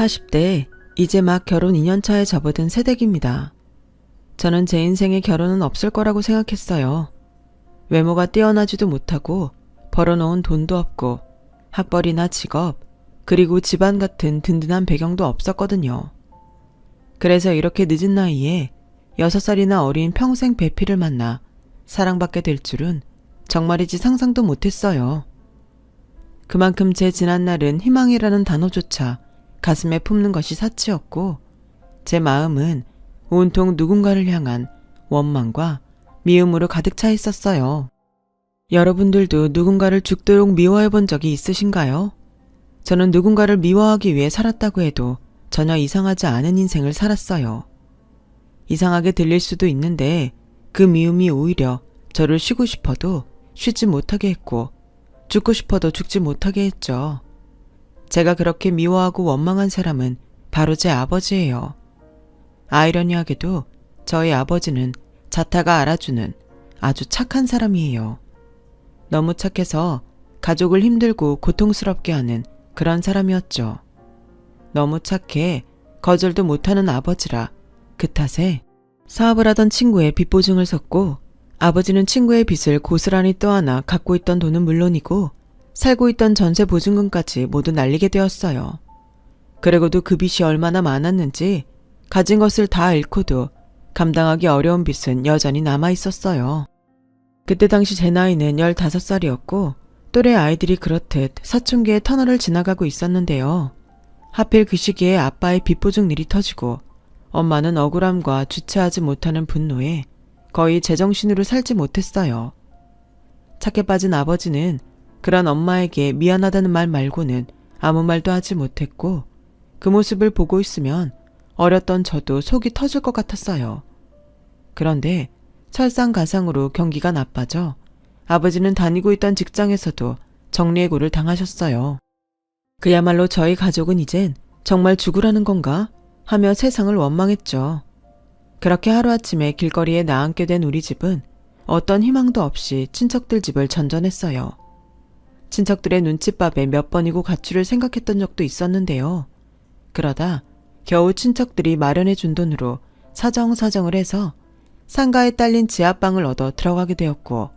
40대 이제 막 결혼 2년차에 접어든 새댁입니다. 저는 제 인생에 결혼은 없을 거라고 생각했어요. 외모가 뛰어나지도 못하고 벌어놓은 돈도 없고 학벌이나 직업 그리고 집안 같은 든든한 배경도 없었거든요. 그래서 이렇게 늦은 나이에 6살이나 어린 평생 배필을 만나 사랑받게 될 줄은 정말이지 상상도 못했어요. 그만큼 제 지난날은 희망이라는 단어조차 가슴에 품는 것이 사치였고 제 마음은 온통 누군가를 향한 원망과 미움으로 가득 차 있었어요. 여러분들도 누군가를 죽도록 미워해 본 적이 있으신가요? 저는 누군가를 미워하기 위해 살았다고 해도 전혀 이상하지 않은 인생을 살았어요. 이상하게 들릴 수도 있는데 그 미움이 오히려 저를 쉬고 싶어도 쉬지 못하게 했고 죽고 싶어도 죽지 못하게 했죠. 제가 그렇게 미워하고 원망한 사람은 바로 제 아버지예요. 아이러니하게도 저희 아버지는 자타가 알아주는 아주 착한 사람이에요. 너무 착해서 가족을 힘들고 고통스럽게 하는 그런 사람이었죠. 너무 착해 거절도 못하는 아버지라 그 탓에 사업을 하던 친구의 빚 보증을 섰고 아버지는 친구의 빚을 고스란히 떠안아 갖고 있던 돈은 물론이고 살고 있던 전세 보증금까지 모두 날리게 되었어요. 그리고도 그 빚이 얼마나 많았는지 가진 것을 다 잃고도 감당하기 어려운 빚은 여전히 남아 있었어요. 그때 당시 제 나이는 15살이었고 또래 아이들이 그렇듯 사춘기의 터널을 지나가고 있었는데요. 하필 그 시기에 아빠의 빚 보증 일이 터지고 엄마는 억울함과 주체하지 못하는 분노에 거의 제정신으로 살지 못했어요. 착해 빠진 아버지는 그런 엄마에게 미안하다는 말 말고는 아무 말도 하지 못했고 그 모습을 보고 있으면 어렸던 저도 속이 터질 것 같았어요. 그런데 설상가상으로 경기가 나빠져 아버지는 다니고 있던 직장에서도 정리해고를 당하셨어요. 그야말로 저희 가족은 이젠 정말 죽으라는 건가 하며 세상을 원망했죠. 그렇게 하루아침에 길거리에 나앉게 된 우리 집은 어떤 희망도 없이 친척들 집을 전전했어요. 친척들의 눈칫밥에 몇 번이고 가출을 생각했던 적도 있었는데요. 그러다 겨우 친척들이 마련해 준 돈으로 사정사정을 해서 상가에 딸린 지하방을 얻어 들어가게 되었고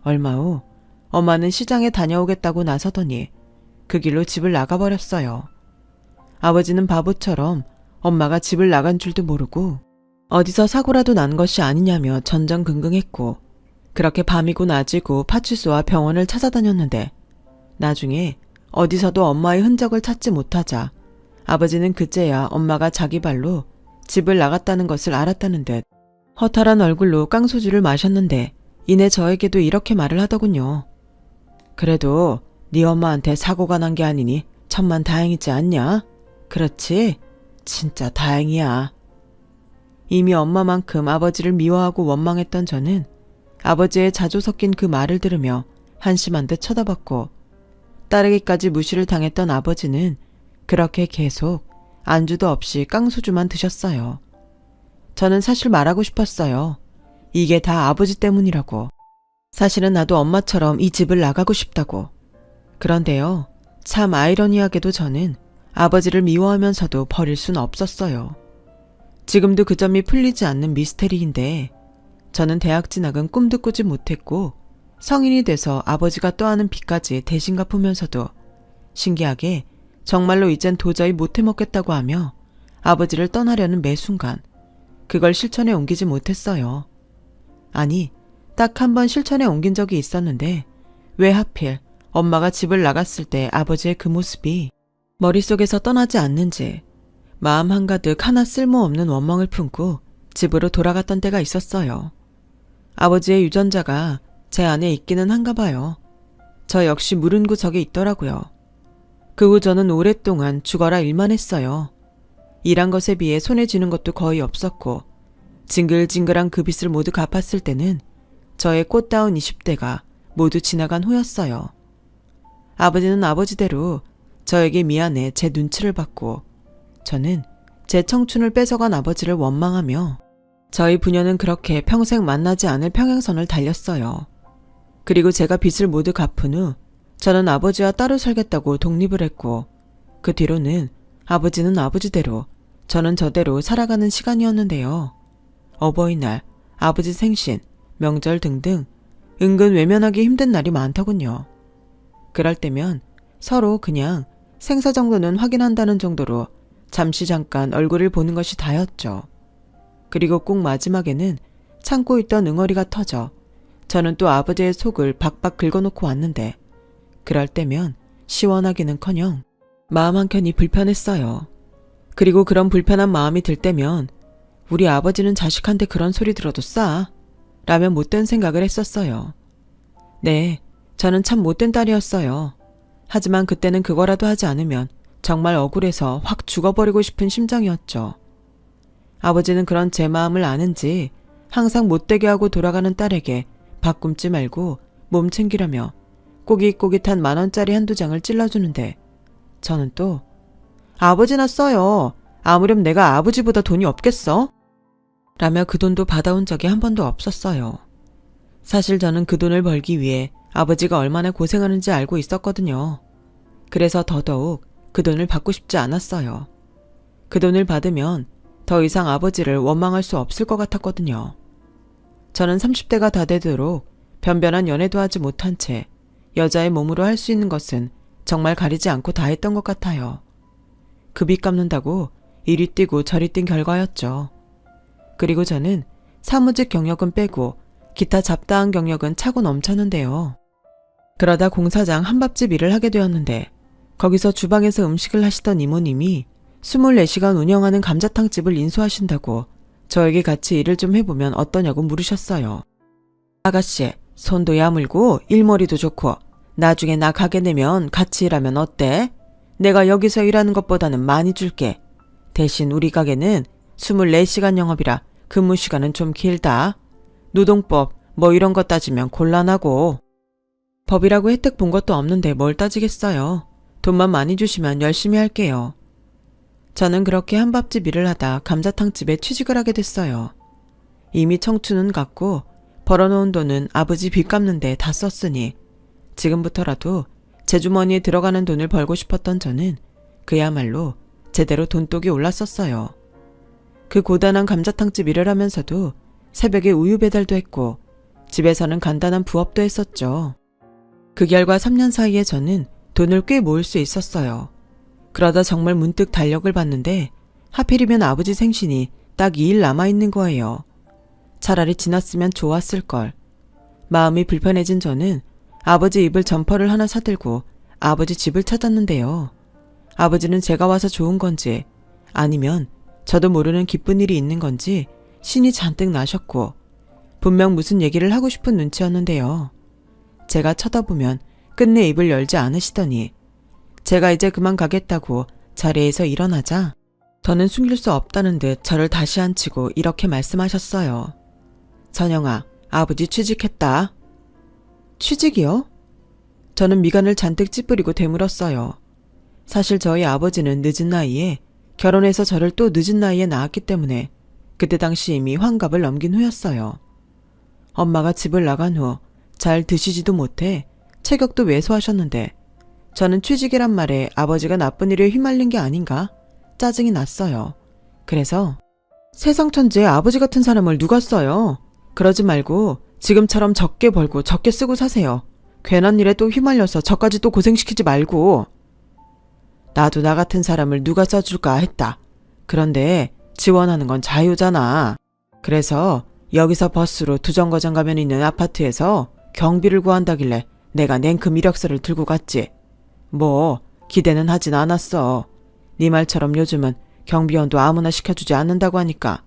얼마 후 엄마는 시장에 다녀오겠다고 나서더니 그 길로 집을 나가버렸어요. 아버지는 바보처럼 엄마가 집을 나간 줄도 모르고 어디서 사고라도 난 것이 아니냐며 전전긍긍했고 그렇게 밤이고 낮이고 파출소와 병원을 찾아다녔는데 나중에 어디서도 엄마의 흔적을 찾지 못하자 아버지는 그제야 엄마가 자기 발로 집을 나갔다는 것을 알았다는 듯 허탈한 얼굴로 깡소주를 마셨는데 이내 저에게도 이렇게 말을 하더군요. 그래도 네 엄마한테 사고가 난 게 아니니 천만 다행이지 않냐? 그렇지? 진짜 다행이야. 이미 엄마만큼 아버지를 미워하고 원망했던 저는 아버지의 자조 섞인 그 말을 들으며 한심한 듯 쳐다봤고 따르기까지 무시를 당했던 아버지는 그렇게 계속 안주도 없이 깡소주만 드셨어요. 저는 사실 말하고 싶었어요. 이게 다 아버지 때문이라고. 사실은 나도 엄마처럼 이 집을 나가고 싶다고. 그런데요, 참 아이러니하게도 저는 아버지를 미워하면서도 버릴 순 없었어요. 지금도 그 점이 풀리지 않는 미스테리인데 저는 대학 진학은 꿈도 꾸지 못했고 성인이 돼서 아버지가 떠안은 빚까지 대신 갚으면서도 신기하게 정말로 이젠 도저히 못 해먹겠다고 하며 아버지를 떠나려는 매 순간 그걸 실천에 옮기지 못했어요. 아니, 딱 한 번 실천에 옮긴 적이 있었는데 왜 하필 엄마가 집을 나갔을 때 아버지의 그 모습이 머릿속에서 떠나지 않는지 마음 한가득 하나 쓸모없는 원망을 품고 집으로 돌아갔던 때가 있었어요. 아버지의 유전자가 제 안에 있기는 한가 봐요. 저 역시 물은 구석에 있더라고요. 그 후 저는 오랫동안 죽어라 일만 했어요. 일한 것에 비해 손에 쥐는 것도 거의 없었고 징글징글한 그 빚을 모두 갚았을 때는 저의 꽃다운 20대가 모두 지나간 후였어요. 아버지는 아버지대로 저에게 미안해 제 눈치를 받고 저는 제 청춘을 뺏어간 아버지를 원망하며 저희 부녀는 그렇게 평생 만나지 않을 평행선을 달렸어요. 그리고 제가 빚을 모두 갚은 후 저는 아버지와 따로 살겠다고 독립을 했고 그 뒤로는 아버지는 아버지대로, 저는 저대로 살아가는 시간이었는데요. 어버이날, 아버지 생신, 명절 등등 은근 외면하기 힘든 날이 많더군요. 그럴 때면 서로 그냥 생사 정도는 확인한다는 정도로 잠시 잠깐 얼굴을 보는 것이 다였죠. 그리고 꼭 마지막에는 참고 있던 응어리가 터져 저는 또 아버지의 속을 박박 긁어놓고 왔는데 그럴 때면 시원하기는커녕 마음 한켠이 불편했어요. 그리고 그런 불편한 마음이 들 때면 우리 아버지는 자식한테 그런 소리 들어도 싸 라면 못된 생각을 했었어요. 네, 저는 참 못된 딸이었어요. 하지만 그때는 그거라도 하지 않으면 정말 억울해서 확 죽어버리고 싶은 심정이었죠. 아버지는 그런 제 마음을 아는지 항상 못되게 하고 돌아가는 딸에게 밥 굶지 말고 몸 챙기라며 꼬깃꼬깃한 10,000원짜리 한두 장을 찔러주는데 저는 또 아버지나 써요. 아무렴 내가 아버지보다 돈이 없겠어? 라며 그 돈도 받아온 적이 한 번도 없었어요. 사실 저는 그 돈을 벌기 위해 아버지가 얼마나 고생하는지 알고 있었거든요. 그래서 더더욱 그 돈을 받고 싶지 않았어요. 그 돈을 받으면 더 이상 아버지를 원망할 수 없을 것 같았거든요. 저는 30대가 다 되도록 변변한 연애도 하지 못한 채 여자의 몸으로 할 수 있는 것은 정말 가리지 않고 다 했던 것 같아요. 그 빚 갚는다고 이리 뛰고 저리 뛴 결과였죠. 그리고 저는 사무직 경력은 빼고 기타 잡다한 경력은 차고 넘쳤는데요. 그러다 공사장 한밥집 일을 하게 되었는데 거기서 주방에서 음식을 하시던 이모님이 24시간 운영하는 감자탕집을 인수하신다고 저에게 같이 일을 좀 해보면 어떠냐고 물으셨어요. 아가씨, 손도 야물고 일머리도 좋고 나중에 나 가게 되면 같이 일하면 어때? 내가 여기서 일하는 것보다는 많이 줄게. 대신 우리 가게는 24시간 영업이라 근무 시간은 좀 길다. 노동법 뭐 이런 거 따지면 곤란하고. 법이라고 혜택 본 것도 없는데 뭘 따지겠어요. 돈만 많이 주시면 열심히 할게요. 저는 그렇게 한밥집 일을 하다 감자탕집에 취직을 하게 됐어요. 이미 청춘은 갔고 벌어놓은 돈은 아버지 빚 갚는데 다 썼으니 지금부터라도 제 주머니에 들어가는 돈을 벌고 싶었던 저는 그야말로 제대로 돈독이 올랐었어요. 그 고단한 감자탕집 일을 하면서도 새벽에 우유 배달도 했고 집에서는 간단한 부업도 했었죠. 그 결과 3년 사이에 저는 돈을 꽤 모을 수 있었어요. 그러다 정말 문득 달력을 봤는데 하필이면 아버지 생신이 딱 2일 남아있는 거예요. 차라리 지났으면 좋았을걸. 마음이 불편해진 저는 아버지 입을 점퍼를 하나 사들고 아버지 집을 찾았는데요. 아버지는 제가 와서 좋은 건지 아니면 저도 모르는 기쁜 일이 있는 건지 신이 잔뜩 나셨고 분명 무슨 얘기를 하고 싶은 눈치였는데요. 제가 쳐다보면 끝내 입을 열지 않으시더니 제가 이제 그만 가겠다고 자리에서 일어나자 저는 숨길 수 없다는 듯 저를 다시 앉히고 이렇게 말씀하셨어요. 선영아, 아버지 취직했다. 취직이요? 저는 미간을 잔뜩 찌푸리고 되물었어요. 사실 저희 아버지는 늦은 나이에 결혼해서 저를 또 늦은 나이에 낳았기 때문에 그때 당시 이미 환갑을 넘긴 후였어요. 엄마가 집을 나간 후 잘 드시지도 못해 체격도 왜소하셨는데 저는 취직이란 말에 아버지가 나쁜 일에 휘말린 게 아닌가 짜증이 났어요. 그래서 세상 천지에 아버지 같은 사람을 누가 써요. 그러지 말고 지금처럼 적게 벌고 적게 쓰고 사세요. 괜한 일에 또 휘말려서 저까지 또 고생시키지 말고. 나도 나 같은 사람을 누가 써줄까 했다. 그런데 지원하는 건 자유잖아. 그래서 여기서 버스로 두정거장 가면 있는 아파트에서 경비를 구한다길래 내가 냉큼 이력서를 들고 갔지. 뭐 기대는 하진 않았어. 네 말처럼 요즘은 경비원도 아무나 시켜주지 않는다고 하니까.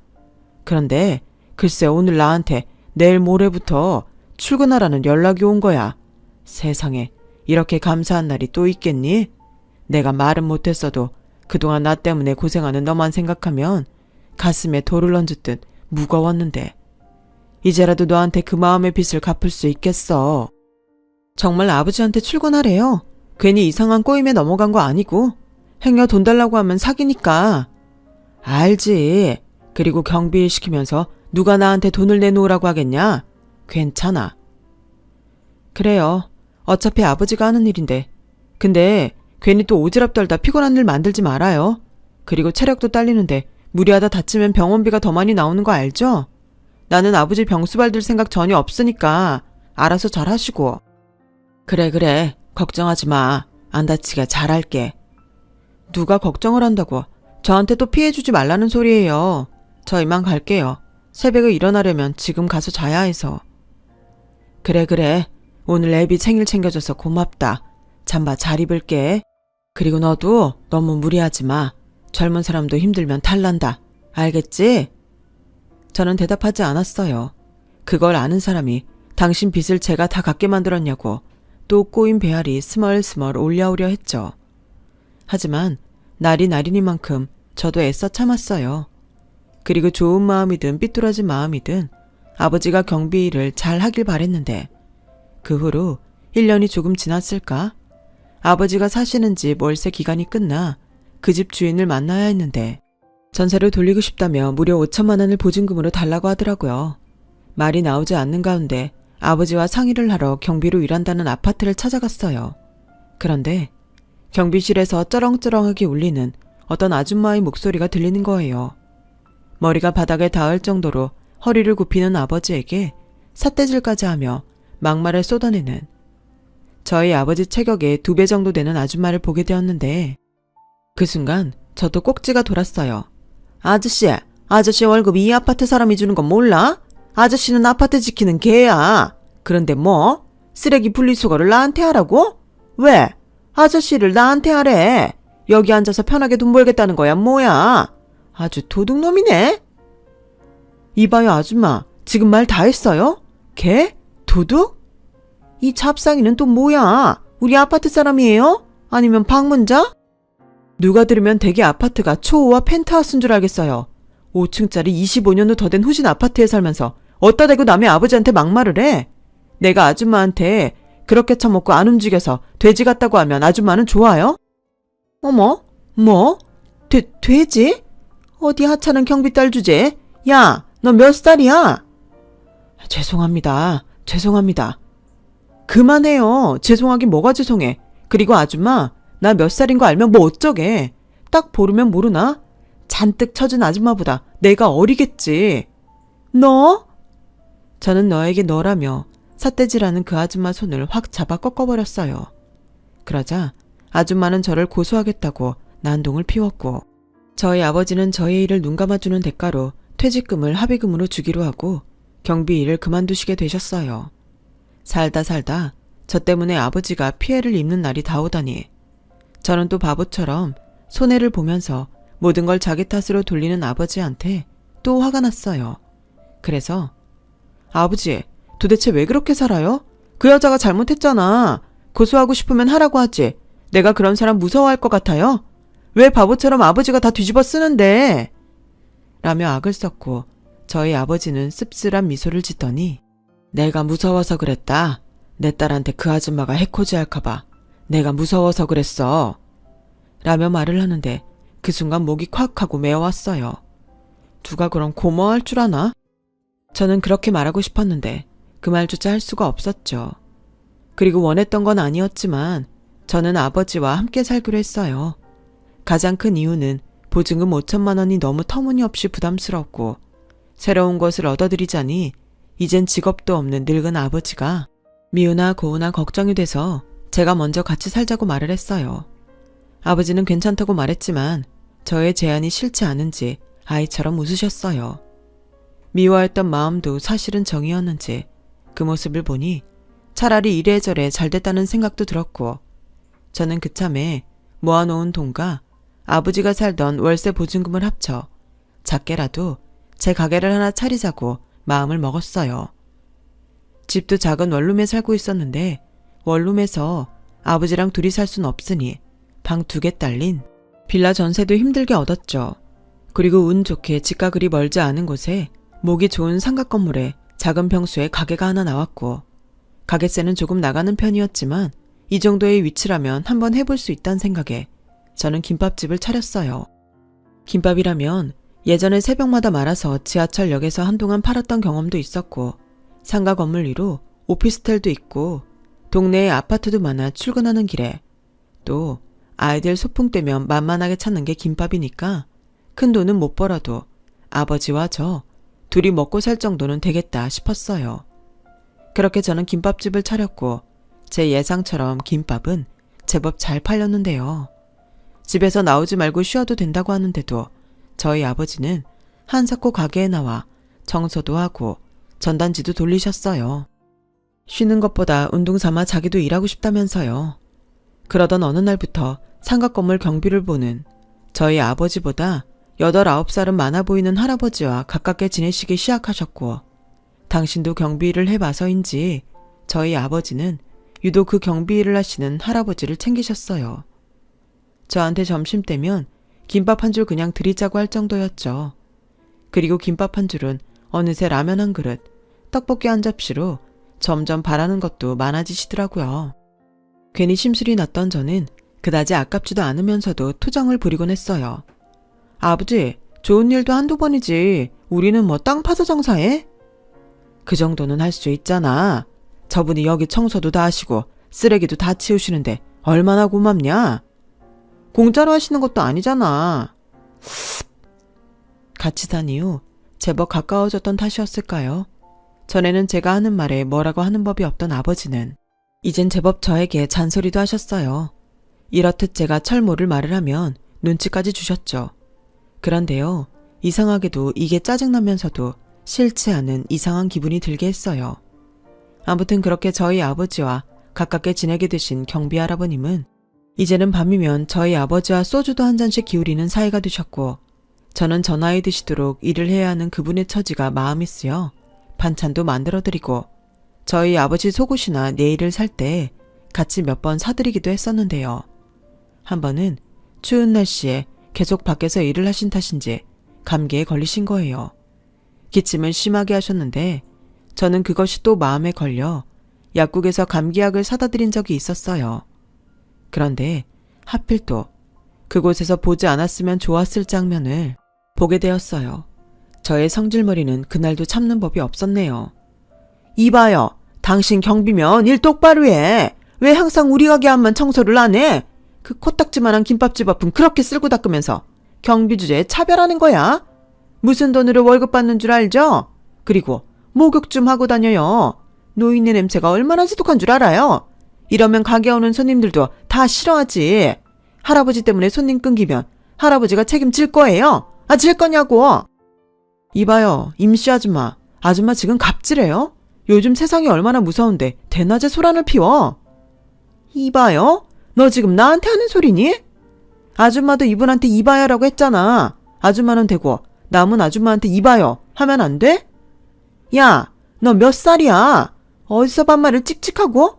그런데 글쎄 오늘 나한테 내일 모레부터 출근하라는 연락이 온 거야. 세상에 이렇게 감사한 날이 또 있겠니? 내가 말은 못했어도 그동안 나 때문에 고생하는 너만 생각하면 가슴에 돌을 얹듯 무거웠는데 이제라도 너한테 그 마음의 빚을 갚을 수 있겠어. 정말 아버지한테 출근하래요. 괜히 이상한 꼬임에 넘어간 거 아니고 행여 돈 달라고 하면 사기니까. 알지. 그리고 경비일 시키면서 누가 나한테 돈을 내놓으라고 하겠냐? 괜찮아. 그래요. 어차피 아버지가 하는 일인데. 근데 괜히 또 오지랖 떨다 피곤한 일 만들지 말아요. 그리고 체력도 딸리는데 무리하다 다치면 병원비가 더 많이 나오는 거 알죠? 나는 아버지 병수 받을 생각 전혀 없으니까 알아서 잘 하시고. 그래. 걱정하지 마. 안 다치게 잘할게. 누가 걱정을 한다고. 저한테 또 피해주지 말라는 소리예요. 저 이만 갈게요. 새벽에 일어나려면 지금 가서 자야 해서. 그래. 오늘 애비 생일 챙겨줘서 고맙다. 잠바 잘 입을게. 그리고 너도 너무 무리하지 마. 젊은 사람도 힘들면 탈난다. 알겠지? 저는 대답하지 않았어요. 그걸 아는 사람이 당신 빚을 제가 다 갚게 만들었냐고 또 꼬인 배알이 스멀스멀 올려오려 했죠. 하지만 날이 날이니만큼 저도 애써 참았어요. 그리고 좋은 마음이든 삐뚤어진 마음이든 아버지가 경비 일을 잘 하길 바랬는데 그 후로 1년이 조금 지났을까? 아버지가 사시는 집 월세 기간이 끝나 그 집 주인을 만나야 했는데 전세를 돌리고 싶다며 무려 5천만 원을 보증금으로 달라고 하더라고요. 말이 나오지 않는 가운데 아버지와 상의를 하러 경비로 일한다는 아파트를 찾아갔어요. 그런데 경비실에서 쩌렁쩌렁하게 울리는 어떤 아줌마의 목소리가 들리는 거예요. 머리가 바닥에 닿을 정도로 허리를 굽히는 아버지에게 삿대질까지 하며 막말을 쏟아내는 저희 아버지 체격의 2배 정도 되는 아줌마를 보게 되었는데 그 순간 저도 꼭지가 돌았어요. 아저씨 월급 이 아파트 사람이 주는 건 몰라? 아저씨는 아파트 지키는 개야. 그런데 뭐? 쓰레기 분리수거를 나한테 하라고? 왜? 아저씨를 나한테 하래. 여기 앉아서 편하게 돈 벌겠다는 거야 뭐야? 아주 도둑놈이네. 이봐요 아줌마. 지금 말 다 했어요? 개? 도둑? 이 잡상이는 또 뭐야? 우리 아파트 사람이에요? 아니면 방문자? 누가 들으면 대개 아파트가 초호화 펜트하우스인 줄 알겠어요. 5층짜리 25년도 더 된 후진 아파트에 살면서 어디다 대고 남의 아버지한테 막말을 해. 내가 아줌마한테 그렇게 처먹고 안 움직여서 돼지 같다고 하면 아줌마는 좋아요? 어머? 뭐? 돼지? 어디 하찮은 경비딸 주제? 야, 너 몇 살이야? 죄송합니다. 그만해요. 죄송하긴 뭐가 죄송해. 그리고 아줌마, 나 몇 살인 거 알면 뭐 어쩌게. 딱 보르면 모르나? 잔뜩 처진 아줌마보다 내가 어리겠지. 너? 저는 너에게 너라며 삿대질하는 그 아줌마 손을 확 잡아 꺾어버렸어요. 그러자 아줌마는 저를 고소하겠다고 난동을 피웠고 저희 아버지는 저의 일을 눈감아주는 대가로 퇴직금을 합의금으로 주기로 하고 경비 일을 그만두시게 되셨어요. 살다 저 때문에 아버지가 피해를 입는 날이 다오다니 저는 또 바보처럼 손해를 보면서 모든 걸 자기 탓으로 돌리는 아버지한테 또 화가 났어요. 그래서 아버지, 도대체 왜 그렇게 살아요? 그 여자가 잘못했잖아. 고소하고 싶으면 하라고 하지. 내가 그런 사람 무서워할 것 같아요? 왜 바보처럼 아버지가 다 뒤집어 쓰는데? 라며 악을 썼고 저희 아버지는 씁쓸한 미소를 짓더니 내가 무서워서 그랬다. 내 딸한테 그 아줌마가 해코지 할까봐. 내가 무서워서 그랬어. 라며 말을 하는데 그 순간 목이 콱 하고 메어왔어요. 누가 그럼 고마워할 줄 아나? 저는 그렇게 말하고 싶었는데 그 말조차 할 수가 없었죠. 그리고 원했던 건 아니었지만 저는 아버지와 함께 살기로 했어요. 가장 큰 이유는 보증금 5천만 원이 너무 터무니없이 부담스럽고 새로운 것을 얻어들이자니 이젠 직업도 없는 늙은 아버지가 미우나 고우나 걱정이 돼서 제가 먼저 같이 살자고 말을 했어요. 아버지는 괜찮다고 말했지만 저의 제안이 싫지 않은지 아이처럼 웃으셨어요. 미워했던 마음도 사실은 정이었는지 그 모습을 보니 차라리 이래저래 잘됐다는 생각도 들었고 저는 그참에 모아놓은 돈과 아버지가 살던 월세 보증금을 합쳐 작게라도 제 가게를 하나 차리자고 마음을 먹었어요. 집도 작은 원룸에 살고 있었는데 원룸에서 아버지랑 둘이 살 순 없으니 방 2개 딸린 빌라 전세도 힘들게 얻었죠. 그리고 운 좋게 집과 그리 멀지 않은 곳에 목이 좋은 상가 건물에 작은 평수에 가게가 하나 나왔고 가게세는 조금 나가는 편이었지만 이 정도의 위치라면 한번 해볼 수 있다는 생각에 저는 김밥집을 차렸어요. 김밥이라면 예전에 새벽마다 말아서 지하철역에서 한동안 팔았던 경험도 있었고 상가 건물 위로 오피스텔도 있고 동네에 아파트도 많아 출근하는 길에 또 아이들 소풍 때면 만만하게 찾는 게 김밥이니까 큰 돈은 못 벌어도 아버지와 저 둘이 먹고 살 정도는 되겠다 싶었어요. 그렇게 저는 김밥집을 차렸고 제 예상처럼 김밥은 제법 잘 팔렸는데요. 집에서 나오지 말고 쉬어도 된다고 하는데도 저희 아버지는 한사코 가게에 나와 청소도 하고 전단지도 돌리셨어요. 쉬는 것보다 운동 삼아 자기도 일하고 싶다면서요. 그러던 어느 날부터 상가 건물 경비를 보는 저희 아버지보다 8, 9살은 많아 보이는 할아버지와 가깝게 지내시기 시작하셨고 당신도 경비 일을 해봐서인지 저희 아버지는 유독 그 경비 일을 하시는 할아버지를 챙기셨어요. 저한테 점심때면 김밥 한 줄 그냥 드리자고 할 정도였죠. 그리고 김밥 한 줄은 어느새 라면 한 그릇, 떡볶이 한 접시로 점점 바라는 것도 많아지시더라고요. 괜히 심술이 났던 저는 그다지 아깝지도 않으면서도 투정을 부리곤 했어요. 아버지, 좋은 일도 한두 번이지 우리는 뭐 땅 파서 장사해? 그 정도는 할 수 있잖아. 저분이 여기 청소도 다 하시고 쓰레기도 다 치우시는데 얼마나 고맙냐? 공짜로 하시는 것도 아니잖아. 같이 산 이후 제법 가까워졌던 탓이었을까요? 전에는 제가 하는 말에 뭐라고 하는 법이 없던 아버지는 이젠 제법 저에게 잔소리도 하셨어요. 이렇듯 제가 철모를 말을 하면 눈치까지 주셨죠. 그런데요, 이상하게도 이게 짜증나면서도 싫지 않은 이상한 기분이 들게 했어요. 아무튼 그렇게 저희 아버지와 가깝게 지내게 되신 경비 할아버님은 이제는 밤이면 저희 아버지와 소주도 한 잔씩 기울이는 사이가 되셨고 저는 저 나이 드시도록 일을 해야 하는 그분의 처지가 마음이 쓰여 반찬도 만들어드리고 저희 아버지 속옷이나 네일을 살 때 같이 몇 번 사드리기도 했었는데요. 한 번은 추운 날씨에 계속 밖에서 일을 하신 탓인지 감기에 걸리신 거예요. 기침을 심하게 하셨는데 저는 그것이 또 마음에 걸려 약국에서 감기약을 사다 드린 적이 있었어요. 그런데 하필 또 그곳에서 보지 않았으면 좋았을 장면을 보게 되었어요. 저의 성질머리는 그날도 참는 법이 없었네요. 이봐요. 당신 경비면 일 똑바로 해. 왜 항상 우리 가게 앞만 청소를 안 해? 그 코딱지만한 김밥집 앞은 그렇게 쓸고 닦으면서 경비 주제에 차별하는 거야? 무슨 돈으로 월급 받는 줄 알죠? 그리고 목욕 좀 하고 다녀요. 노인네 냄새가 얼마나 지독한 줄 알아요? 이러면 가게 오는 손님들도 다 싫어하지. 할아버지 때문에 손님 끊기면 할아버지가 책임질 거예요? 아, 질 거냐고. 이봐요, 임씨 아줌마. 아줌마 지금 갑질해요? 요즘 세상이 얼마나 무서운데 대낮에 소란을 피워. 이봐요? 너 지금 나한테 하는 소리니? 아줌마도 이분한테 이봐요라고 했잖아. 아줌마는 되고 남은 아줌마한테 이봐요 하면 안 돼? 야, 너 몇 살이야? 어디서 반말을 찍찍하고?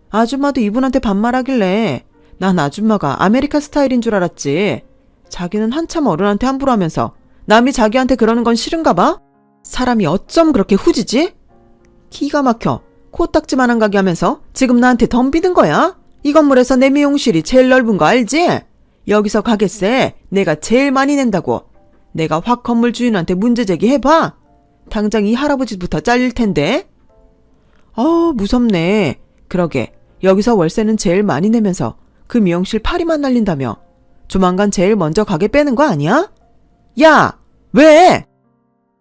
아줌마도 이분한테 반말하길래 난 아줌마가 아메리카 스타일인 줄 알았지. 자기는 한참 어른한테 함부로 하면서 남이 자기한테 그러는 건 싫은가 봐? 사람이 어쩜 그렇게 후지지? 기가 막혀. 코딱지만한 가게 하면서 지금 나한테 덤비는 거야? 이 건물에서 내 미용실이 제일 넓은 거 알지? 여기서 가게세 내가 제일 많이 낸다고. 내가 확 건물 주인한테 문제 제기해봐. 당장 이 할아버지부터 잘릴 텐데. 무섭네. 그러게 여기서 월세는 제일 많이 내면서 그 미용실 파리만 날린다며. 조만간 제일 먼저 가게 빼는 거 아니야? 야! 왜?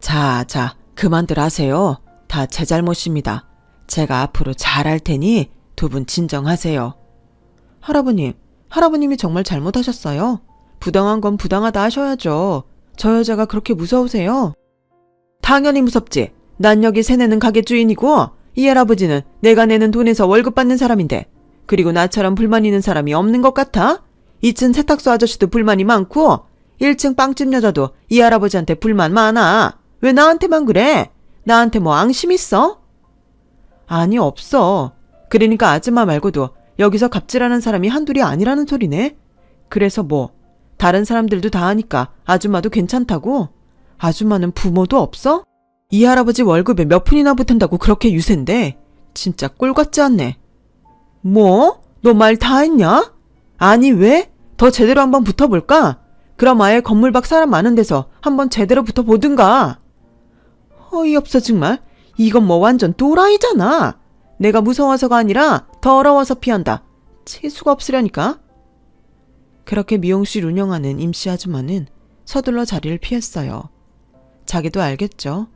자, 그만들 하세요. 다 제 잘못입니다. 제가 앞으로 잘할 테니 두 분 진정하세요. 할아버님이 정말 잘못하셨어요. 부당한 건 부당하다 하셔야죠. 저 여자가 그렇게 무서우세요? 당연히 무섭지. 난 여기 세내는 가게 주인이고 이 할아버지는 내가 내는 돈에서 월급 받는 사람인데 그리고 나처럼 불만 있는 사람이 없는 것 같아? 2층 세탁소 아저씨도 불만이 많고 1층 빵집 여자도 이 할아버지한테 불만 많아. 왜 나한테만 그래? 나한테 뭐 앙심 있어? 아니, 없어. 그러니까 아줌마 말고도 여기서 갑질하는 사람이 한둘이 아니라는 소리네. 그래서 뭐 다른 사람들도 다 하니까 아줌마도 괜찮다고? 아줌마는 부모도 없어? 이 할아버지 월급에 몇 푼이나 붙은다고 그렇게 유세인데 진짜 꼴 같지 않네. 뭐? 너 말 다 했냐? 아니, 왜? 더 제대로 한번 붙어볼까? 그럼 아예 건물 밖 사람 많은 데서 한번 제대로 붙어보든가. 어이없어 정말. 이건 뭐 완전 또라이잖아. 내가 무서워서가 아니라 더러워서 피한다. 재수가 없으려니까. 그렇게 미용실 운영하는 임씨 아줌마는 서둘러 자리를 피했어요. 자기도 알겠죠.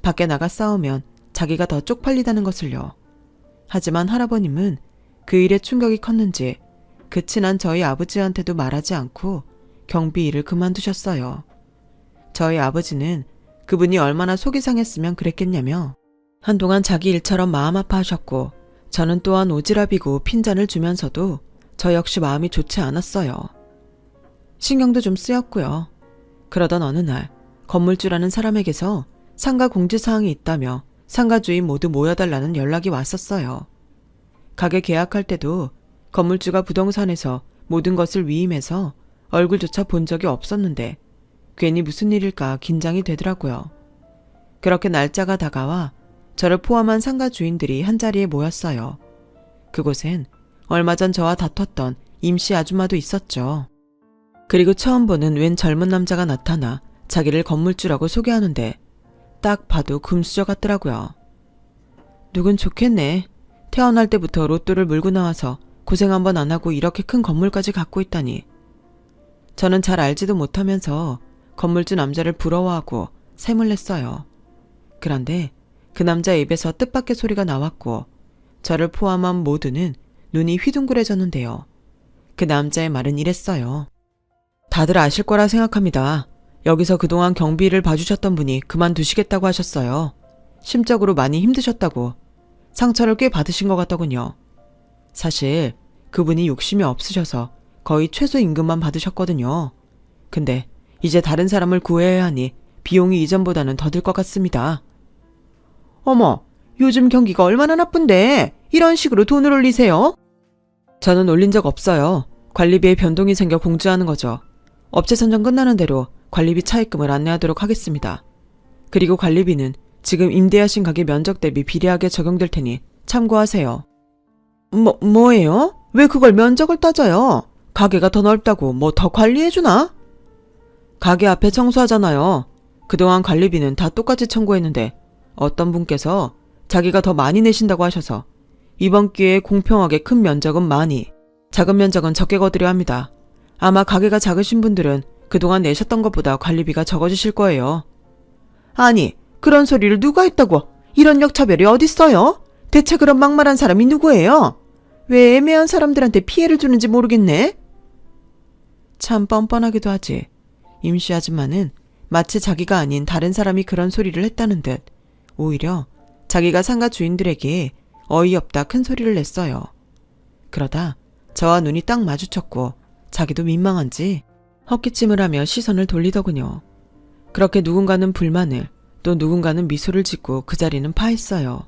밖에 나가 싸우면 자기가 더 쪽팔리다는 것을요. 하지만 할아버님은 그 일에 충격이 컸는지 그 친한 저희 아버지한테도 말하지 않고 경비 일을 그만두셨어요. 저희 아버지는 그분이 얼마나 속이 상했으면 그랬겠냐며 한동안 자기 일처럼 마음 아파하셨고 저는 또한 오지랖이고 핀잔을 주면서도 저 역시 마음이 좋지 않았어요. 신경도 좀 쓰였고요. 그러던 어느 날 건물주라는 사람에게서 상가 공지사항이 있다며 상가 주인 모두 모여달라는 연락이 왔었어요. 가게 계약할 때도 건물주가 부동산에서 모든 것을 위임해서 얼굴조차 본 적이 없었는데 괜히 무슨 일일까 긴장이 되더라고요. 그렇게 날짜가 다가와 저를 포함한 상가 주인들이 한자리에 모였어요. 그곳엔 얼마 전 저와 다퉜던 임씨 아줌마도 있었죠. 그리고 처음 보는 웬 젊은 남자가 나타나 자기를 건물주라고 소개하는데 딱 봐도 금수저 같더라고요. 누군 좋겠네. 태어날 때부터 로또를 물고 나와서 고생 한번 안 하고 이렇게 큰 건물까지 갖고 있다니. 저는 잘 알지도 못하면서 건물주 남자를 부러워하고 샘을 냈어요. 그런데 그 남자 입에서 뜻밖의 소리가 나왔고 저를 포함한 모두는 눈이 휘둥그레졌는데요. 그 남자의 말은 이랬어요. 다들 아실 거라 생각합니다. 여기서 그동안 경비를 봐주셨던 분이 그만두시겠다고 하셨어요. 심적으로 많이 힘드셨다고. 상처를 꽤 받으신 것 같더군요. 사실 그분이 욕심이 없으셔서 거의 최소임금만 받으셨거든요. 근데 이제 다른 사람을 구해야 하니 비용이 이전보다는 더 들 것 같습니다. 어머, 요즘 경기가 얼마나 나쁜데 이런 식으로 돈을 올리세요? 저는 올린 적 없어요. 관리비에 변동이 생겨 공지하는 거죠. 업체 선정 끝나는 대로 관리비 차입금을 안내하도록 하겠습니다. 그리고 관리비는 지금 임대하신 가게 면적 대비 비례하게 적용될 테니 참고하세요. 뭐예요? 왜 그걸 면적을 따져요? 가게가 더 넓다고 뭐 더 관리해주나? 가게 앞에 청소하잖아요. 그동안 관리비는 다 똑같이 청구했는데 어떤 분께서 자기가 더 많이 내신다고 하셔서 이번 기회에 공평하게 큰 면적은 많이, 작은 면적은 적게 거드려 합니다. 아마 가게가 작으신 분들은 그동안 내셨던 것보다 관리비가 적어지실 거예요. 아니, 그런 소리를 누가 했다고? 이런 역차별이 어딨어요? 대체 그런 막말한 사람이 누구예요? 왜 애매한 사람들한테 피해를 주는지 모르겠네? 참 뻔뻔하기도 하지. 임씨 아줌마는 마치 자기가 아닌 다른 사람이 그런 소리를 했다는 듯 오히려 자기가 상가 주인들에게 어이없다 큰 소리를 냈어요. 그러다 저와 눈이 딱 마주쳤고 자기도 민망한지 헛기침을 하며 시선을 돌리더군요. 그렇게 누군가는 불만을 또 누군가는 미소를 짓고 그 자리는 파했어요.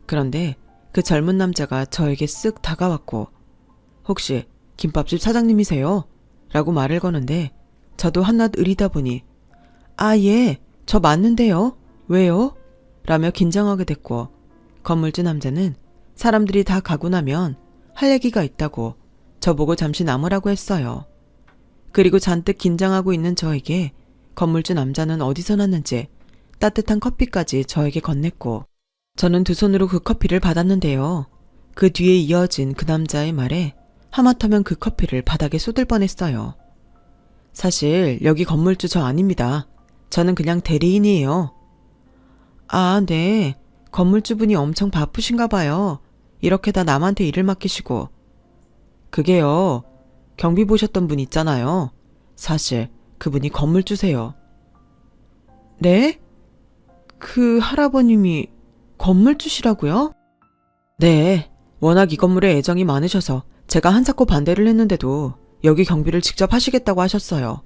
그런데 그 젊은 남자가 저에게 쓱 다가왔고 혹시 김밥집 사장님이세요? 라고 말을 거는데 저도 한낱 의리다 보니 아, 예, 저 맞는데요. 왜요? 라며 긴장하게 됐고 건물주 남자는 사람들이 다 가고 나면 할 얘기가 있다고 저보고 잠시 남으라고 했어요. 그리고 잔뜩 긴장하고 있는 저에게 건물주 남자는 어디서 났는지 따뜻한 커피까지 저에게 건넸고 저는 두 손으로 그 커피를 받았는데요. 그 뒤에 이어진 그 남자의 말에 하마터면 그 커피를 바닥에 쏟을 뻔했어요. 사실 여기 건물주 저 아닙니다. 저는 그냥 대리인이에요. 아, 네. 건물주분이 엄청 바쁘신가 봐요. 이렇게 다 남한테 일을 맡기시고. 그게요. 경비 보셨던 분 있잖아요. 사실 그분이 건물주세요. 네? 그 할아버님이 건물주시라고요? 네. 워낙 이 건물에 애정이 많으셔서 제가 한사코 반대를 했는데도 여기 경비를 직접 하시겠다고 하셨어요.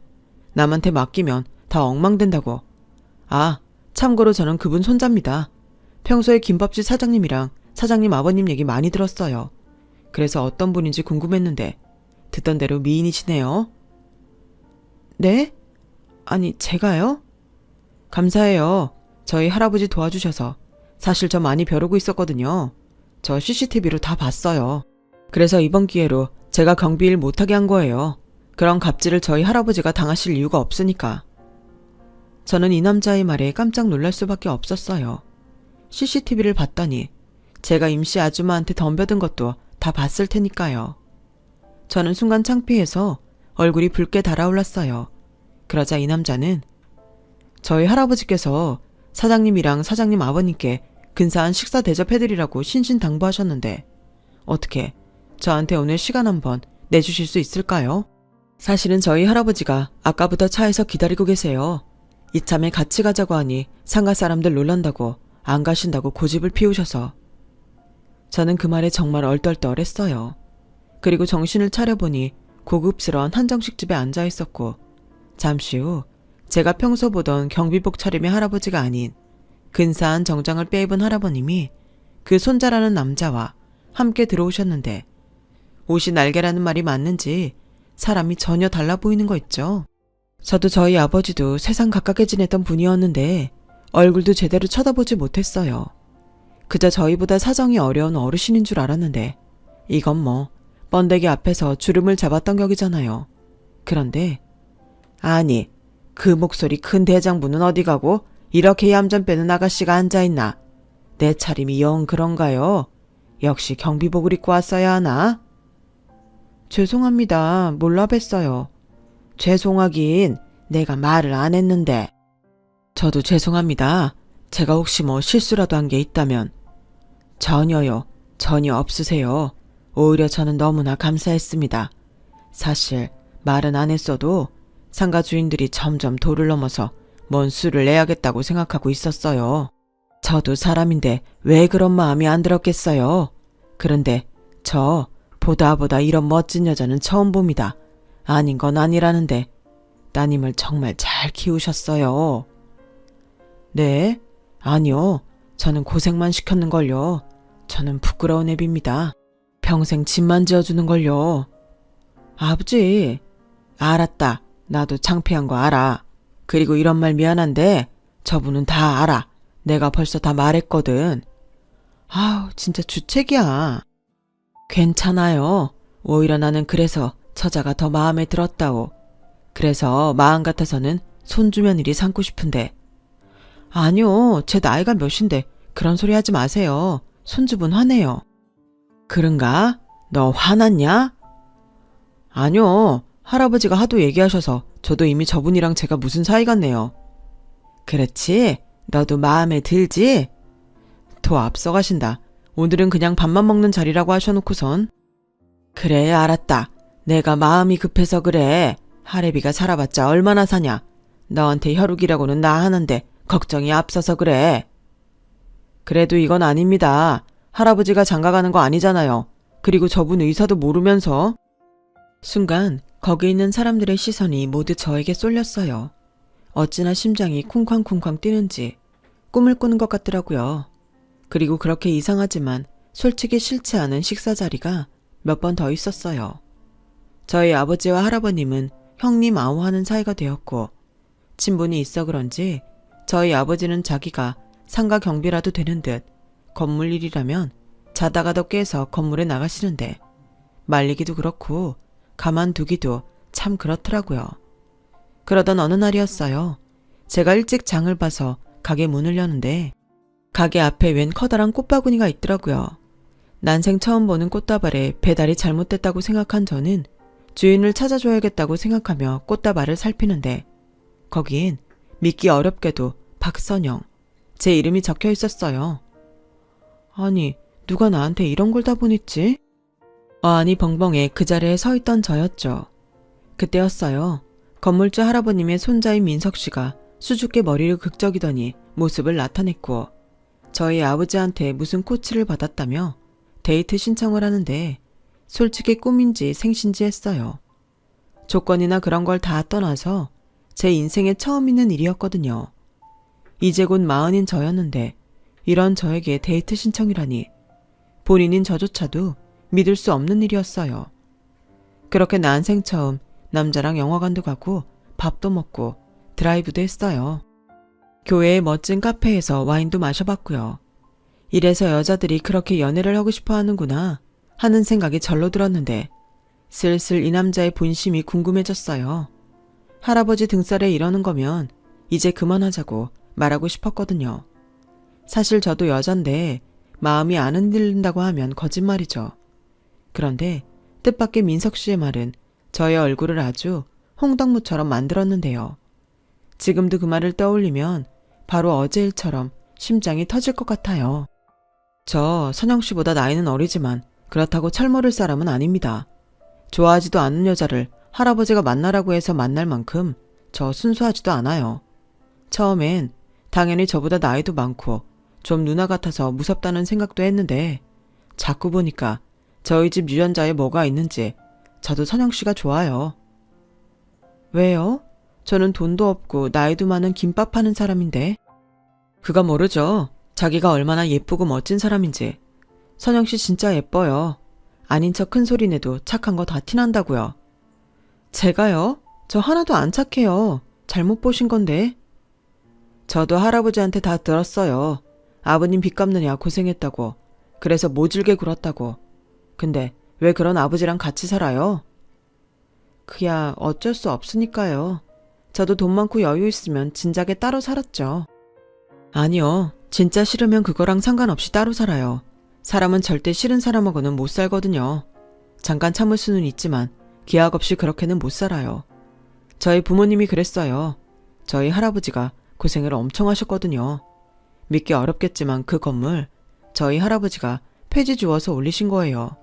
남한테 맡기면 다 엉망된다고. 아, 참고로 저는 그분 손자입니다. 평소에 김밥집 사장님이랑 사장님 아버님 얘기 많이 들었어요. 그래서 어떤 분인지 궁금했는데 듣던 대로 미인이시네요. 네? 아니, 제가요? 감사해요. 저희 할아버지 도와주셔서. 사실 저 많이 벼르고 있었거든요. 저 CCTV로 다 봤어요. 그래서 이번 기회로 제가 경비일 못하게 한 거예요. 그런 갑질을 저희 할아버지가 당하실 이유가 없으니까. 저는 이 남자의 말에 깜짝 놀랄 수밖에 없었어요. CCTV를 봤더니 제가 임씨 아줌마한테 덤벼든 것도 다 봤을 테니까요. 저는 순간 창피해서 얼굴이 붉게 달아올랐어요. 그러자 이 남자는 저희 할아버지께서 사장님이랑 사장님 아버님께 근사한 식사 대접해드리라고 신신당부하셨는데 어떻게 저한테 오늘 시간 한번 내주실 수 있을까요? 사실은 저희 할아버지가 아까부터 차에서 기다리고 계세요. 이참에 같이 가자고 하니 상가 사람들 놀란다고 안 가신다고 고집을 피우셔서. 저는 그 말에 정말 얼떨떨했어요. 그리고 정신을 차려보니 고급스러운 한정식집에 앉아 있었고 잠시 후 제가 평소 보던 경비복 차림의 할아버지가 아닌 근사한 정장을 빼입은 할아버님이 그 손자라는 남자와 함께 들어오셨는데 옷이 날개라는 말이 맞는지 사람이 전혀 달라 보이는 거 있죠. 저도 저희 아버지도 세상 가깝게 지냈던 분이었는데 얼굴도 제대로 쳐다보지 못했어요. 그저 저희보다 사정이 어려운 어르신인 줄 알았는데 이건 뭐 번데기 앞에서 주름을 잡았던 격이잖아요. 그런데 아니 그 목소리 큰 대장부는 어디 가고 이렇게 얌전 빼는 아가씨가 앉아있나? 내 차림이 영 그런가요? 역시 경비복을 입고 왔어야 하나? 죄송합니다. 몰라 뵀어요. 죄송하긴 내가 말을 안 했는데. 저도 죄송합니다. 제가 혹시 뭐 실수라도 한 게 있다면. 전혀요. 전혀 없으세요. 오히려 저는 너무나 감사했습니다. 사실 말은 안 했어도 상가 주인들이 점점 도를 넘어서 뭔 수를 내야겠다고 생각하고 있었어요. 저도 사람인데 왜 그런 마음이 안 들었겠어요. 그런데 저 보다 이런 멋진 여자는 처음 봅니다. 아닌 건 아니라는데 따님을 정말 잘 키우셨어요. 네? 아니요. 저는 고생만 시켰는걸요. 저는 부끄러운 애비입니다. 평생 집만 지어주는걸요. 아버지. 알았다. 나도 창피한 거 알아. 그리고 이런 말 미안한데 저분은 다 알아. 내가 벌써 다 말했거든. 아우 진짜 주책이야. 괜찮아요. 오히려 나는 그래서 처자가 더 마음에 들었다오. 그래서 마음 같아서는 손주며느리 삼고 싶은데. 아니요. 제 나이가 몇인데 그런 소리 하지 마세요. 손주분 화내요. 그런가? 너 화났냐? 아니요. 할아버지가 하도 얘기하셔서 저도 이미 저분이랑 제가 무슨 사이 같네요. 그렇지? 너도 마음에 들지? 더 앞서가신다. 오늘은 그냥 밥만 먹는 자리라고 하셔놓고선. 그래 알았다. 내가 마음이 급해서 그래. 할애비가 살아봤자 얼마나 사냐. 너한테 혈육이라고는 나 하는데 걱정이 앞서서 그래. 그래도 이건 아닙니다. 할아버지가 장가가는 거 아니잖아요. 그리고 저분 의사도 모르면서. 순간 거기 있는 사람들의 시선이 모두 저에게 쏠렸어요. 어찌나 심장이 쿵쾅쿵쾅 뛰는지 꿈을 꾸는 것 같더라고요. 그리고 그렇게 이상하지만 솔직히 싫지 않은 식사 자리가 몇 번 더 있었어요. 저희 아버지와 할아버님은 형님 아우하는 사이가 되었고 친분이 있어 그런지 저희 아버지는 자기가 상가 경비라도 되는 듯 건물 일이라면 자다가도 깨서 건물에 나가시는데 말리기도 그렇고 가만두기도 참 그렇더라고요. 그러던 어느 날이었어요. 제가 일찍 장을 봐서 가게 문을 여는데 가게 앞에 웬 커다란 꽃바구니가 있더라고요. 난생 처음 보는 꽃다발에 배달이 잘못됐다고 생각한 저는 주인을 찾아줘야겠다고 생각하며 꽃다발을 살피는데 거기엔 믿기 어렵게도 박선영, 제 이름이 적혀 있었어요. 아니, 누가 나한테 이런 걸 다 보냈지? 어안이 벙벙해 그 자리에 서 있던 저였죠. 그때였어요. 건물주 할아버님의 손자인 민석 씨가 수줍게 머리를 극적이더니 모습을 나타냈고 저희 아버지한테 무슨 코치를 받았다며 데이트 신청을 하는데 솔직히 꿈인지 생신지 했어요. 조건이나 그런 걸 다 떠나서 제 인생에 처음 있는 일이었거든요. 이제 곧 40인 저였는데 이런 저에게 데이트 신청이라니 본인인 저조차도 믿을 수 없는 일이었어요. 그렇게 난생 처음 남자랑 영화관도 가고 밥도 먹고 드라이브도 했어요. 교회의 멋진 카페에서 와인도 마셔봤고요. 이래서 여자들이 그렇게 연애를 하고 싶어 하는구나 하는 생각이 절로 들었는데 슬슬 이 남자의 본심이 궁금해졌어요. 할아버지 등살에 이러는 거면 이제 그만하자고 말하고 싶었거든요. 사실 저도 여잔데 마음이 안 흔들린다고 하면 거짓말이죠. 그런데 뜻밖의 민석 씨의 말은 저의 얼굴을 아주 홍당무처럼 만들었는데요. 지금도 그 말을 떠올리면 바로 어제 일처럼 심장이 터질 것 같아요. 저 선영 씨보다 나이는 어리지만 그렇다고 철모를 사람은 아닙니다. 좋아하지도 않은 여자를 할아버지가 만나라고 해서 만날 만큼 저 순수하지도 않아요. 처음엔 당연히 저보다 나이도 많고 좀 누나 같아서 무섭다는 생각도 했는데 자꾸 보니까 저희 집 유전자에 뭐가 있는지 저도 선영 씨가 좋아요. 왜요? 저는 돈도 없고 나이도 많은 김밥 파는 사람인데. 그가 모르죠. 자기가 얼마나 예쁘고 멋진 사람인지. 선영 씨 진짜 예뻐요. 아닌 척 큰 소리 내도 착한 거 다 티난다고요. 제가요? 저 하나도 안 착해요. 잘못 보신 건데. 저도 할아버지한테 다 들었어요. 아버님 빚 갚느냐 고생했다고. 그래서 모질게 굴었다고. 근데 왜 그런 아버지랑 같이 살아요? 그야 어쩔 수 없으니까요. 저도 돈 많고 여유 있으면 진작에 따로 살았죠. 아니요. 진짜 싫으면 그거랑 상관없이 따로 살아요. 사람은 절대 싫은 사람하고는 못 살거든요. 잠깐 참을 수는 있지만 기약 없이 그렇게는 못 살아요. 저희 부모님이 그랬어요. 저희 할아버지가 고생을 엄청 하셨거든요. 믿기 어렵겠지만 그 건물 저희 할아버지가 폐지 주워서 올리신 거예요.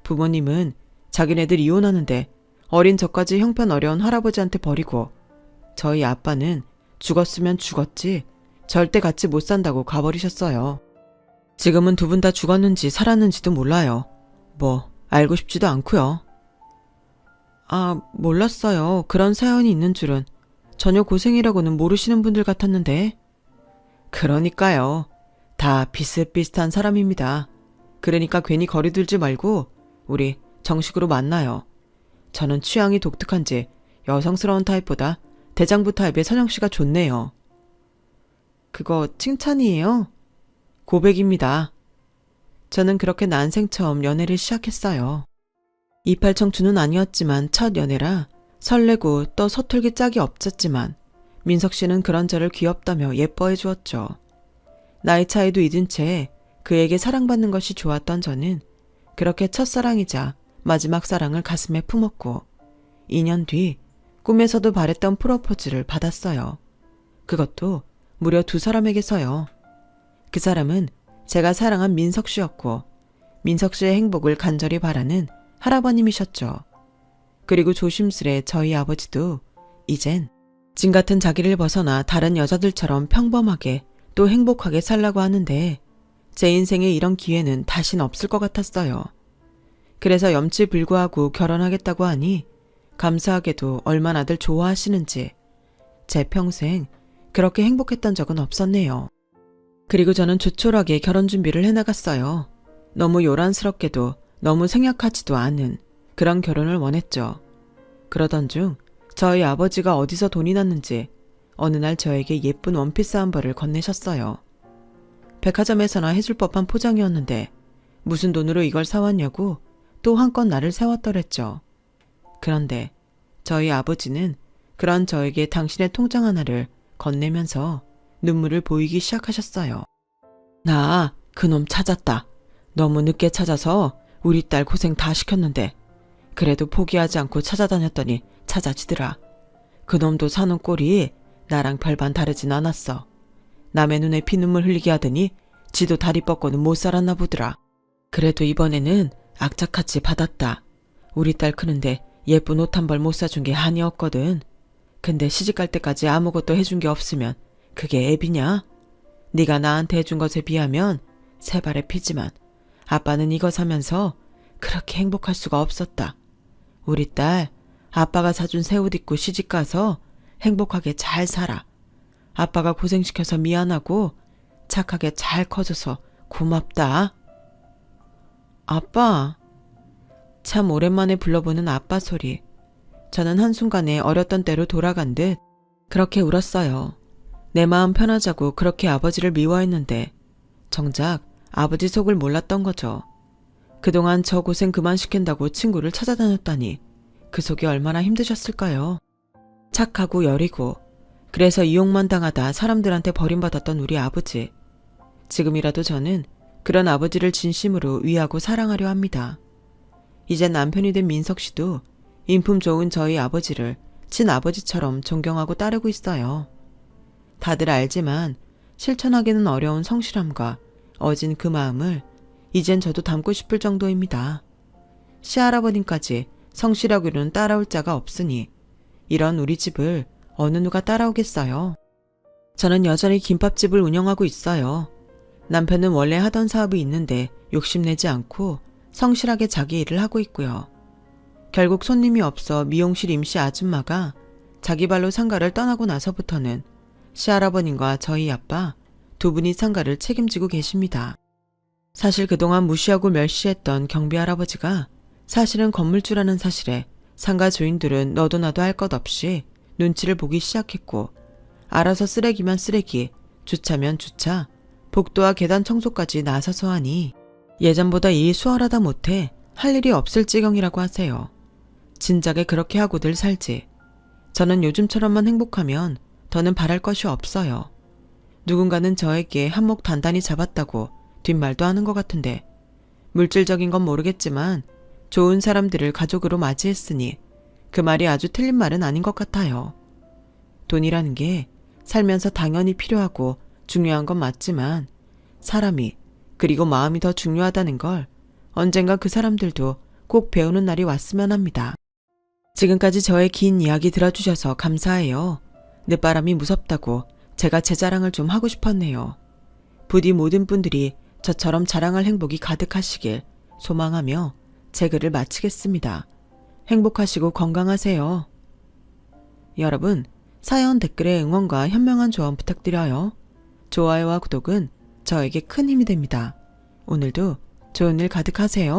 부모님은 자기네들 이혼하는데 어린 저까지 형편 어려운 할아버지한테 버리고 저희 아빠는 죽었으면 죽었지 절대 같이 못 산다고 가버리셨어요. 지금은 두 분 다 죽었는지 살았는지도 몰라요. 뭐 알고 싶지도 않고요. 아, 몰랐어요. 그런 사연이 있는 줄은. 전혀 고생이라고는 모르시는 분들 같았는데. 그러니까요. 다 비슷비슷한 사람입니다. 그러니까 괜히 거리 두지 말고 우리 정식으로 만나요. 저는 취향이 독특한지 여성스러운 타입보다 대장부 타입의 선영씨가 좋네요. 그거 칭찬이에요? 고백입니다. 저는 그렇게 난생 처음 연애를 시작했어요. 이팔 청춘은 아니었지만 첫 연애라 설레고 또 서툴기 짝이 없었지만 민석 씨는 그런 저를 귀엽다며 예뻐해 주었죠. 나이 차이도 잊은 채 그에게 사랑받는 것이 좋았던 저는 그렇게 첫사랑이자 마지막 사랑을 가슴에 품었고 2년 뒤 꿈에서도 바랬던 프로포즈를 받았어요. 그것도 무려 두 사람에게서요. 그 사람은 제가 사랑한 민석 씨였고 민석 씨의 행복을 간절히 바라는 할아버님이셨죠. 그리고 조심스레 저희 아버지도 이젠 진 같은 자기를 벗어나 다른 여자들처럼 평범하게 또 행복하게 살라고 하는데 제 인생에 이런 기회는 다신 없을 것 같았어요. 그래서 염치불구하고 결혼하겠다고 하니 감사하게도 얼마나들 좋아하시는지 제 평생 그렇게 행복했던 적은 없었네요. 그리고 저는 조촐하게 결혼 준비를 해나갔어요. 너무 요란스럽게도 너무 생략하지도 않은 그런 결혼을 원했죠. 그러던 중 저희 아버지가 어디서 돈이 났는지 어느 날 저에게 예쁜 원피스 한 벌을 건네셨어요. 백화점에서나 해줄 법한 포장이었는데 무슨 돈으로 이걸 사왔냐고 또 한껏 나를 세웠더랬죠. 그런데 저희 아버지는 그런 저에게 당신의 통장 하나를 건네면서 눈물을 보이기 시작하셨어요. 나 그놈 찾았다. 너무 늦게 찾아서 우리 딸 고생 다 시켰는데 그래도 포기하지 않고 찾아다녔더니 찾아지더라. 그놈도 사는 꼴이 나랑 별반 다르진 않았어. 남의 눈에 피눈물 흘리게 하더니 지도 다리 뻗고는 못 살았나 보더라. 그래도 이번에는 악착같이 받았다. 우리 딸 크는데 예쁜 옷 한 벌 못 사준 게 한이었거든. 근데 시집갈 때까지 아무것도 해준 게 없으면 그게 애비냐? 네가 나한테 해준 것에 비하면 세 발의 피지만 아빠는 이거 사면서 그렇게 행복할 수가 없었다. 우리 딸 아빠가 사준 새 옷 입고 시집가서 행복하게 잘 살아. 아빠가 고생시켜서 미안하고 착하게 잘 커져서 고맙다. 아빠. 참 오랜만에 불러보는 아빠 소리. 저는 한순간에 어렸던 때로 돌아간 듯 그렇게 울었어요. 내 마음 편하자고 그렇게 아버지를 미워했는데 정작 아버지 속을 몰랐던 거죠. 그동안 저 고생 그만 시킨다고 친구를 찾아다녔다니 그 속이 얼마나 힘드셨을까요? 착하고 여리고 그래서 이용만 당하다 사람들한테 버림받았던 우리 아버지. 지금이라도 저는 그런 아버지를 진심으로 위하고 사랑하려 합니다. 이제 남편이 된 민석 씨도 인품 좋은 저희 아버지를 친아버지처럼 존경하고 따르고 있어요. 다들 알지만 실천하기는 어려운 성실함과 어진 그 마음을 이젠 저도 담고 싶을 정도입니다. 시할아버님까지 성실하기로는 따라올 자가 없으니 이런 우리 집을 어느 누가 따라오겠어요. 저는 여전히 김밥집을 운영하고 있어요. 남편은 원래 하던 사업이 있는데 욕심내지 않고 성실하게 자기 일을 하고 있고요. 결국 손님이 없어 미용실 임시 아줌마가 자기 발로 상가를 떠나고 나서부터는 시할아버님과 저희 아빠 두 분이 상가를 책임지고 계십니다. 사실 그동안 무시하고 멸시했던 경비 할아버지가 사실은 건물주라는 사실에 상가 주인들은 너도 나도 할 것 없이 눈치를 보기 시작했고 알아서 쓰레기면 쓰레기, 주차면 주차, 복도와 계단 청소까지 나서서 하니 예전보다 일이 수월하다 못해 할 일이 없을 지경이라고 하세요. 진작에 그렇게 하고들 살지. 저는 요즘처럼만 행복하면 더는 바랄 것이 없어요. 누군가는 저에게 한몫 단단히 잡았다고 뒷말도 하는 것 같은데 물질적인 건 모르겠지만 좋은 사람들을 가족으로 맞이했으니 그 말이 아주 틀린 말은 아닌 것 같아요. 돈이라는 게 살면서 당연히 필요하고 중요한 건 맞지만 사람이 그리고 마음이 더 중요하다는 걸 언젠가 그 사람들도 꼭 배우는 날이 왔으면 합니다. 지금까지 저의 긴 이야기 들어주셔서 감사해요. 늦바람이 무섭다고 제가 제 자랑을 좀 하고 싶었네요. 부디 모든 분들이 저처럼 자랑할 행복이 가득하시길 소망하며 제 글을 마치겠습니다. 행복하시고 건강하세요. 여러분, 사연 댓글에 응원과 현명한 조언 부탁드려요. 좋아요와 구독은 저에게 큰 힘이 됩니다. 오늘도 좋은 일 가득하세요.